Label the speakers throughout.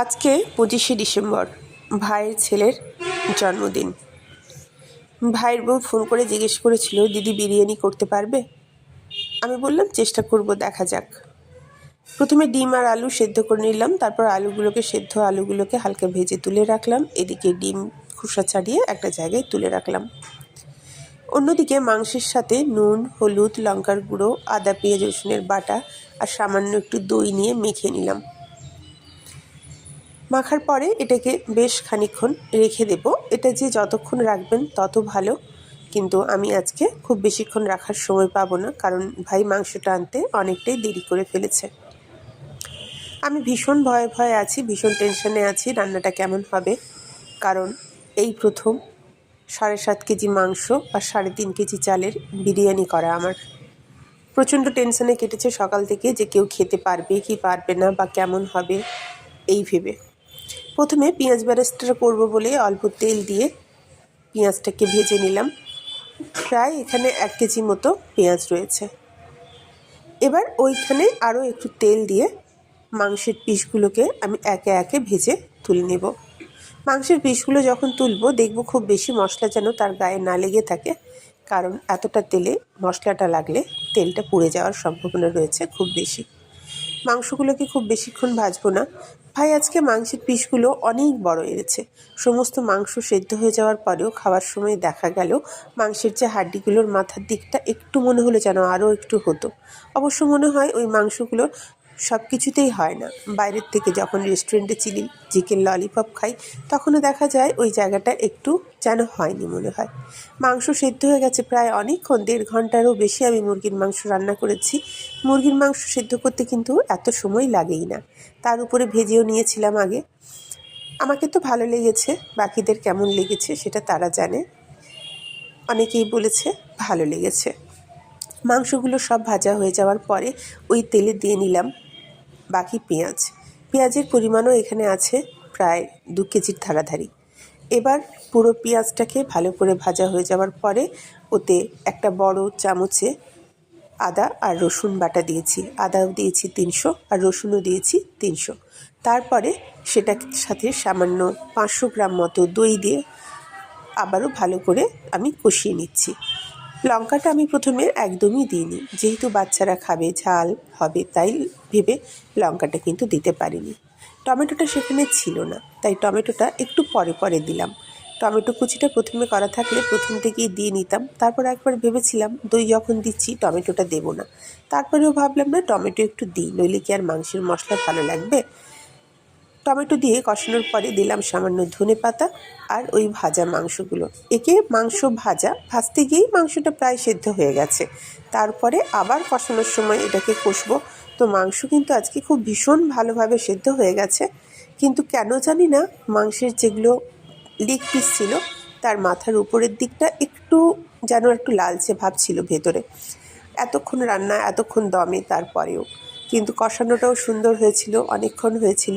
Speaker 1: আজকে 25শে ডিসেম্বর, ভাইয়ের ছেলের জন্মদিন। ভাইয়ের বউ ফোন করে জিজ্ঞেস করেছিল, দিদি বিরিয়ানি করতে পারবে? আমি বললাম চেষ্টা করব, দেখা যাক। প্রথমে ডিম আর আলু সেদ্ধ করে নিলাম, তারপর আলুগুলোকে হালকা ভেজে তুলে রাখলাম। এদিকে ডিম খোসা ছাড়িয়ে একটা জায়গায় তুলে রাখলাম। অন্যদিকে মাংসের সাথে নুন, হলুদ, লঙ্কার গুঁড়ো, আদা, পেঁয়াজ, রসুনের বাটা আর সামান্য একটু দই নিয়ে মেখে নিলাম। মাখার পরে এটাকে বেশ খানিকক্ষণ রেখে দেব। এটা যে যতক্ষণ রাখবেন তত ভালো, কিন্তু আমি আজকে খুব বেশিক্ষণ রাখার সময় পাবো না, কারণ ভাই মাংসটা আনতে অনেকটাই দেরি করে ফেলেছে। আমি ভীষণ ভয়ে আছি, ভীষণ টেনশনে আছি রান্নাটা কেমন হবে, কারণ এই প্রথম 7.5 কেজি মাংস আর 3.5 কেজি চালের বিরিয়ানি করা আমার। প্রচণ্ড টেনশনে কেটেছে সকাল থেকে, যে কেউ খেতে পারবে কি পারবে না বা কেমন হবে এই ভেবে। প্রথমে পেঁয়াজ বেরেস্তা করব বলে অল্প তেল দিয়ে পেঁয়াজটাকে ভেজে নিলাম। প্রায় এখানে 1 কেজি মতো পেঁয়াজ রয়েছে। এবার ওইখানে আরও একটু তেল দিয়ে মাংসের পিসগুলোকে আমি একে একে ভেজে তুলে নেব। মাংসের পিসগুলো যখন তুলব দেখব খুব বেশি মশলা যেন তার গায়ে না লেগে থাকে, কারণ এতটা তেলে মশলাটা লাগলে তেলটা পুড়ে যাওয়ার সম্ভাবনা রয়েছে খুব বেশি। মাংসগুলোকে খুব বেশিক্ষণ ভাজবো না। ভাই আজকে মাংসের পিসগুলো অনেক বড় এনেছে। সমস্ত মাংস সেদ্ধ হয়ে যাওয়ার পরেও খাওয়ার সময় দেখা গেল মাংসের যে হাড্ডিগুলোর মাথার দিকটা একটু মনে হলো যেন আরও একটু হতো। অবশ্য মনে হয় ওই মাংসগুলোর সব কিছুতেই হয় না। বাইরের থেকে যখন রেস্টুরেন্টে চিকেন ললিপপ খাই, তখনও দেখা যায় ওই জায়গাটা একটু যেন হয়নি মনে হয়। মাংস সেদ্ধ হয়ে গেছে প্রায় অনেকক্ষণ, 1.5 ঘন্টারও বেশি আমি মুরগির মাংস রান্না করেছি। মুরগির মাংস সেদ্ধ করতে কিন্তু এত সময় লাগেই না, তার উপরে ভেজেও নিয়েছিলাম আগে। আমাকে তো ভালো লেগেছে, বাকিদের কেমন লেগেছে সেটা তারা জানে। অনেকেই বলেছে ভালো লেগেছে। মাংসগুলো সব ভাজা হয়ে যাওয়ার পরে ওই তেলে দিয়ে নিলাম বাকি পেঁয়াজের পরিমাণও এখানে আছে প্রায় 2 কেজির ধারাধারি। এবার পুরো পেঁয়াজটাকে ভালো করে ভাজা হয়ে যাওয়ার পরে ওতে একটা বড় চামচে আদা আর রসুন বাটা দিয়েছি। আদাও দিয়েছি 300 আর রসুনও দিয়েছি 300। তারপরে সেটার সাথে সামান্য 500 গ্রাম মতো দই দিয়ে আবারও ভালো করে আমি কষিয়ে নিচ্ছি। লঙ্কাটা আমি প্রথমে একদমই দিইনি, যেহেতু বাচ্চারা খাবে, ঝাল হবে, তাই ভেবে লঙ্কাটা কিন্তু দিতে পারিনি। টমেটোটা সেখানে ছিল না, তাই টমেটোটা একটু পরে দিলাম। টমেটো কুচিটা প্রথমে করা থাকলে প্রথম থেকেই দিয়ে নিতাম। তারপর একবার ভেবেছিলাম দই যখন দিচ্ছি টমেটোটা দেবো না, তারপরেও ভাবলাম না, টমেটো একটু দিই, নইলে কি আর মাংসের মশলা ভালো লাগবে। টমেটো দিয়ে কষানোর পরে দিলাম সামান্য ধনেপাতা আর ওই ভাজা মাংসগুলো। একে মাংস ভাজতে গিয়েই মাংসটা প্রায় সেদ্ধ হয়ে গেছে। তারপরে আবার কষানোর সময় এটাকে কষবো। তো মাংস কিন্তু আজকে খুব ভীষণ ভালোভাবে সেদ্ধ হয়ে গেছে, কিন্তু কেন জানি না মাংসের যেগুলো লেগ পিস ছিল তার মাথার উপরের দিকটা একটু যেন একটু লালচে ভাব ছিল ভেতরে। এতক্ষণ রান্না, এতক্ষণ দমে, তারপরেও কিন্তু কষানোটাও সুন্দর হয়েছিল, অনেকক্ষণ হয়েছিল,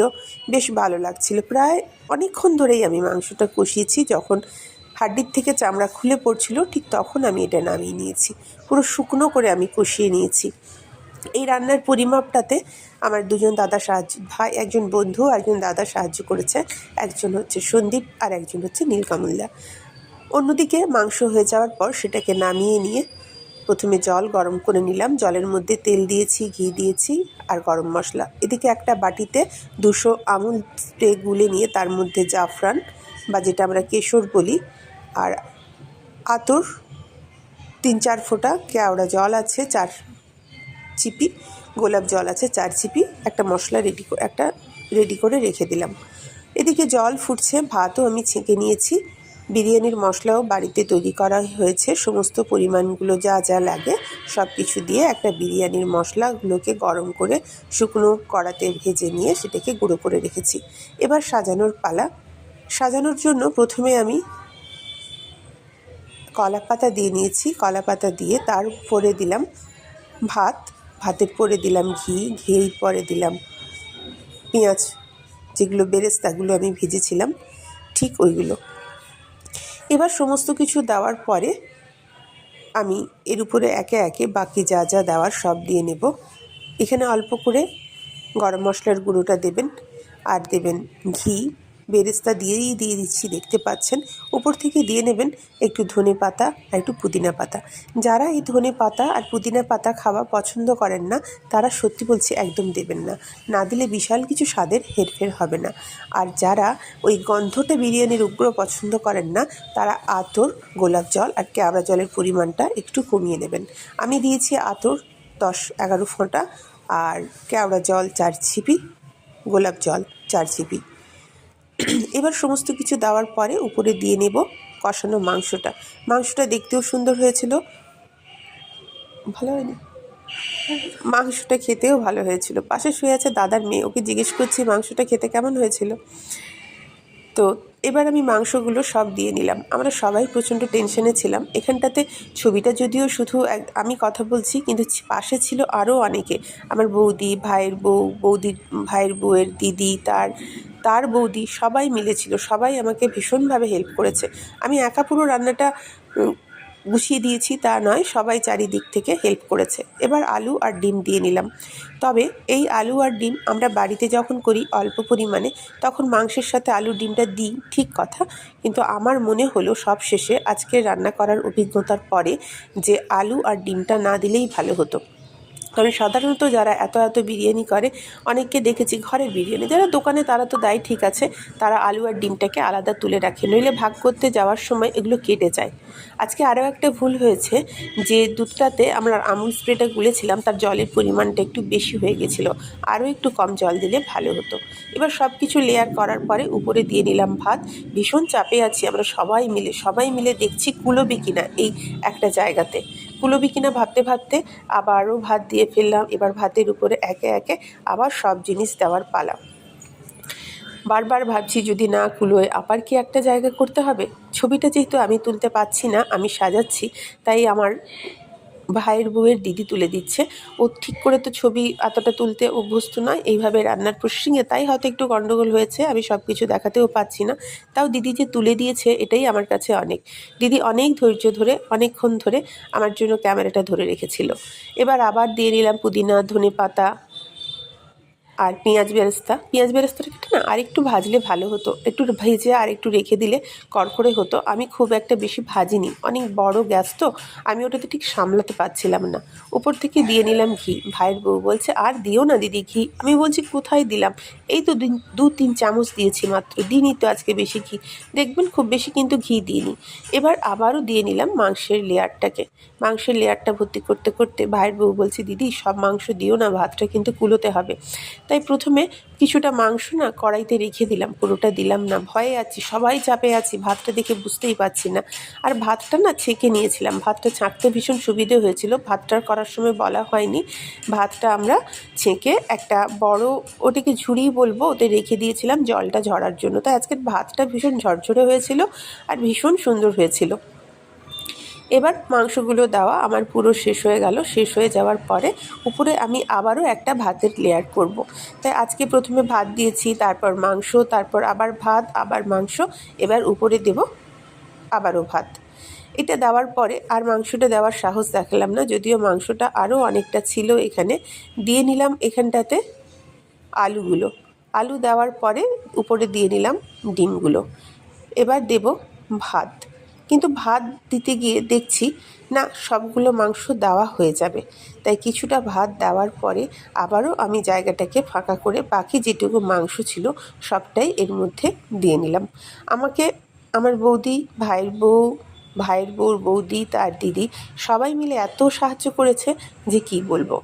Speaker 1: বেশ ভালো লাগছিল। প্রায় অনেকক্ষণ ধরেই আমি মাংসটা কষিয়েছি। যখন হাড্ডির থেকে চামড়া খুলে পড়ছিল ঠিক তখন আমি এটা নামিয়ে নিয়েছি। পুরো শুকনো করে আমি কষিয়ে নিয়েছি। এই রান্নার পরিমাপটাতে আমার দুজন দাদা ভাই, একজন বন্ধু, একজন দাদা সাহায্য করেছে। একজন হচ্ছে সন্দীপ আর একজন হচ্ছে নীলকমলদা। অন্যদিকে মাংস হয়ে যাওয়ার পর সেটাকে নামিয়ে নিয়ে প্রথমে জল গরম করে নিলাম। জলের মধ্যে তেল দিয়েছি, ঘি দিয়েছি আর গরম মশলা। এদিকে একটা বাটিতে 200 আমুল স্প্রে গুলে নিয়ে তার মধ্যে জাফরান বা যেটা আমরা কেশর বলি আর আতর 3-4 ফোঁটা, কেওড়া জল আছে 4 চিপি, গোলাপ জল আছে 4 চিপি, একটা মশলা রেডি করে রেখে দিলাম। এদিকে জল ফুটছে, ভাতও আমি ছেঁকে নিয়েছি। বিরিয়ানির মশলাও বাড়িতে তৈরি করা হয়েছে। সমস্ত পরিমাণগুলো যা যা লাগে সব কিছু দিয়ে একটা বিরিয়ানির মশলাগুলোকে গরম করে শুকনো কড়াতে ভেজে নিয়ে সেটাকে গুঁড়ো করে রেখেছি। এবার সাজানোর পালা। সাজানোর জন্য প্রথমে আমি কলা পাতা দিয়ে নিয়েছি। কলা পাতা দিয়ে তার উপরে দিলাম ভাতের পরে দিলাম ঘির পরে দিলাম পেঁয়াজ, যেগুলো বেরেস্তাগুলো আমি ভেজেছিলাম ঠিক ওইগুলো। এবার সমস্ত কিছু দেওয়ার পরে আমি এর উপরে একে একে বাকি যা যা দেওয়ার সব দিয়ে নেব। এখানে অল্প করে গরম মশলার গুঁড়োটা দেবেন, আর দেবেন ঘি। বেরেস্তা দিয়ে দিচ্ছি, দেখতে পাচ্ছেন। উপর থেকে দিয়ে নেবেন একটু ধনে পাতা আর একটু পুদিনা পাতা। যারা এই ধনে পাতা আর পুদিনা পাতা খাওয়া পছন্দ করেন না তারা সত্যি বলছি একদম দেবেন না, না দিলে বিশাল কিছু স্বাদের হেরফের হবে না। আর যারা ওই গন্ধটা বিরিয়ানির উগ্র পছন্দ করেন না তারা আতর, গোলাপ জল আর কেওড়া জলের পরিমাণটা একটু কমিয়ে নেবেন। আমি দিয়েছি আতর 10-11 ফোঁটা, আর কেওড়া জল 4 ছিপি, গোলাপ জল 4 ছিপি। এবার সমস্ত কিছু দেওয়ার পরে উপরে দিয়ে নেব কষানো মাংসটা। মাংসটা দেখতেও সুন্দর হয়েছিল, ভালো হয়নি, মাংসটা খেতেও ভালো হয়েছিল। পাশে শুয়ে আছে দাদার মেয়ে, ওকে জিজ্ঞেস করছি মাংসটা খেতে কেমন হয়েছিল। তো এবার আমি মাংসগুলো সব দিয়ে নিলাম। আমরা সবাই প্রচণ্ড টেনশনে ছিলাম। এখানটাতে ছবিটা যদিও শুধু আমি কথা বলছি, কিন্তু পাশে ছিল আরও অনেকে। আমার বৌদি, ভাইয়ের বউ, বৌদির ভাইয়ের বউয়ের দিদি, তার বৌদি, সবাই মিলেছিল। সবাই আমাকে ভীষণভাবে হেল্প করেছে। আমি একা পুরো রান্নাটা গুছিয়ে দিয়েছি তা নয়, সবাই চারিদিক থেকে হেল্প করেছে। এবার আলু আর ডিম দিয়ে নিলাম। তবে এই আলু আর ডিম আমরা বাড়িতে যখন করি অল্প পরিমাণে, তখন মাংসের সাথে আলু ডিমটা দিই, ঠিক কথা। কিন্তু আমার মনে হলো সব শেষে আজকে রান্না করার অভিজ্ঞতার পরে যে আলু আর ডিমটা না দিলেই ভালো হতো। কারণ সাধারণত যারা এত বিরিয়ানি করে, অনেককে দেখেছি ঘরের বিরিয়ানি, যারা দোকানে তারা তো দেয় ঠিক আছে, তারা আলু আর ডিমটাকে আলাদা তুলে রাখে, নইলে ভাগ করতে যাওয়ার সময় এগুলো কেটে যায়। আজকে আরও একটা ভুল হয়েছে, যে দুধটাতে আমরা আমুল স্প্রেটা গুলেছিলাম, তার জলের পরিমাণটা একটু বেশি হয়ে গেছিলো, আরও একটু কম জল দিলে ভালো হতো। এবার সব কিছু লেয়ার করার পরে উপরে দিয়ে নিলাম ভাত। ভীষণ চাপে আছি আমরা সবাই মিলে দেখছি কুলোবে কিনা এই একটা জায়গাতে, কুলোবি কিনা ভাবতে ভাবতে আবারও ভাত দিয়ে ফেললাম। এবার ভাতের উপরে একে একে আবার সব জিনিস দেওয়ার পালা। বারবার ভাবছি যদি না কুলোয় আবার কি একটা জায়গা করতে হবে। ছবিটা যেহেতু আমি তুলতে পারছি না, আমি সাজাচ্ছি, তাই আমার ভাইয়ের বউয়ের দিদি তুলে দিচ্ছে। ও ঠিক করে তো ছবি এতটা তুলতে অভ্যস্ত নয় এইভাবে রান্নার প্রসঙ্গে, তাই হয়তো একটু গন্ডগোল হয়েছে, আমি সব কিছু দেখাতেও পাচ্ছি না। তাও দিদি যে তুলে দিয়েছে এটাই আমার কাছে অনেক। দিদি অনেক ধৈর্য ধরে অনেকক্ষণ ধরে আমার জন্য ক্যামেরাটা ধরে রেখেছিল। এবার আবার দিয়ে নিলাম পুদিনা, ধনে পাতা আর পেঁয়াজ বেরেস্তাটা না আরেকটু ভাজলে ভালো হতো, একটু ভেজে আর একটু রেখে দিলে কড়কড়ে হতো। আমি খুব একটা বেশি ভাজিনি, অনেক বড় গ্যাস তো, আমি ওটাতে ঠিক সামলাতে পারছিলাম না। উপর থেকে দিয়ে নিলাম ঘি। ভাইয়ের বউ বলছে আর দিও না দিদি ঘি। আমি বলছি কোথায় দিলাম, এই তো 2-3 চামচ দিয়েছি মাত্র, দিইনি তো আজকে বেশি ঘি। দেখবেন খুব বেশি কিন্তু ঘি দিইনি। এবার আবারও দিয়ে নিলাম মাংসের লেয়ারটা ভর্তি করতে করতে ভাইয়ের বউ বলছে দিদি সব মাংস দিও না, ভাতটা কিন্তু কুলোতে হবে। তাই প্রথমে কিছুটা মাংস না কড়াইতে রেখে দিলাম, পুরোটা দিলাম না, ভয়ে আছি, সবাই চাপে আছি, ভাতটা দেখে বুঝতেই পারছি না। আর ভাতটা না ছেঁকে নিয়েছিলাম, ভাতটা ছাঁকতে ভীষণ সুবিধে হয়েছিল, ভাতটার করার সময় বলা হয়নি। ভাতটা আমরা ছেঁকে একটা বড়, ওটাকে ঝুড়ি বলবো, ওতে রেখে দিয়েছিলাম জলটা ঝরার জন্য। তাই আজকের ভাতটা ভীষণ ঝরঝরে হয়েছিল আর ভীষণ সুন্দর হয়েছিল। এবার মাংসগুলো দেওয়া আমার পুরো শেষ হয়ে গেল। শেষ হয়ে যাওয়ার পরে উপরে আমি আবারও একটা ভাতের লেয়ার করব। তাই আজকে প্রথমে ভাত দিয়েছি, তারপর মাংস, তারপর আবার ভাত, আবার মাংস, এবার উপরে দেব আবারও ভাত। এটা দেওয়ার পরে আর মাংসটা দেওয়ার সাহস দেখালাম না, যদিও মাংসটা আরও অনেকটা ছিল। এখানে দিয়ে নিলাম এখানটাতে আলু দেওয়ার পরে উপরে দিয়ে নিলাম ডিমগুলো। এবার দেব ভাত। কিন্তু ভাত দিতে গিয়ে দেখছি না সবগুলো মাংস দেওয়া হয়ে যাবে, তাই কিছুটা ভাত দেওয়ার পরে আবারও আমি জায়গাটাকে ফাঁকা করে বাকি যেটুকু মাংস ছিল সবটাই এর মধ্যে দিয়ে নিলাম। আমাকে আমার বৌদি, ভাইয়ের বউর বৌদি, তার দিদি সবাই মিলে এত সাহায্য করেছে যে কি বলবো।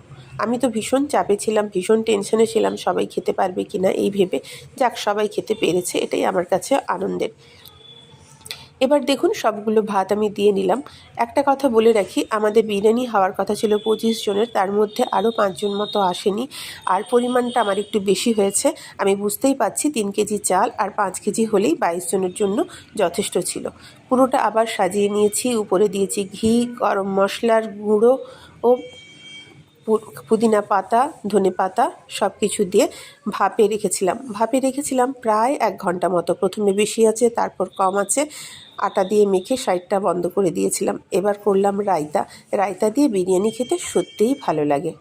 Speaker 1: আমি তো ভীষণ চাপে ছিলাম, ভীষণ টেনশনে ছিলাম সবাই খেতে পারবে কি না এই ভেবে। যাক, সবাই খেতে পেরেছে, এটাই আমার কাছে আনন্দের। এবার দেখুন সবগুলো ভাত আমি দিয়ে নিলাম। একটা কথা বলে রাখি, আমাদের বিরিয়ানি হওয়ার কথা ছিল 25 জনের, তার মধ্যে আরও 5 জন মতো আসেনি, আর পরিমাণটা আমার একটু বেশি হয়েছে। আমি বুঝতেই পারছি 3 কেজি চাল আর 5 কেজি হলেই 22 জনের জন্য যথেষ্ট ছিল। পুরোটা আবার সাজিয়ে নিয়েছি, উপরে দিয়েছি ঘি, গরম মশলার গুঁড়ো ও পুদিনা পাতা, ধনে পাতা সব কিছু দিয়ে ভাপে রেখেছিলাম প্রায় 1 ঘন্টা মতো। প্রথমে বেশি আছে, তারপর কম আছে, আটা দিয়ে মেখে সাইডটা বন্ধ করে দিয়েছিলাম। এবার করলাম রায়তা দিয়ে বিরিয়ানি খেতে সত্যিই ভালো লাগে।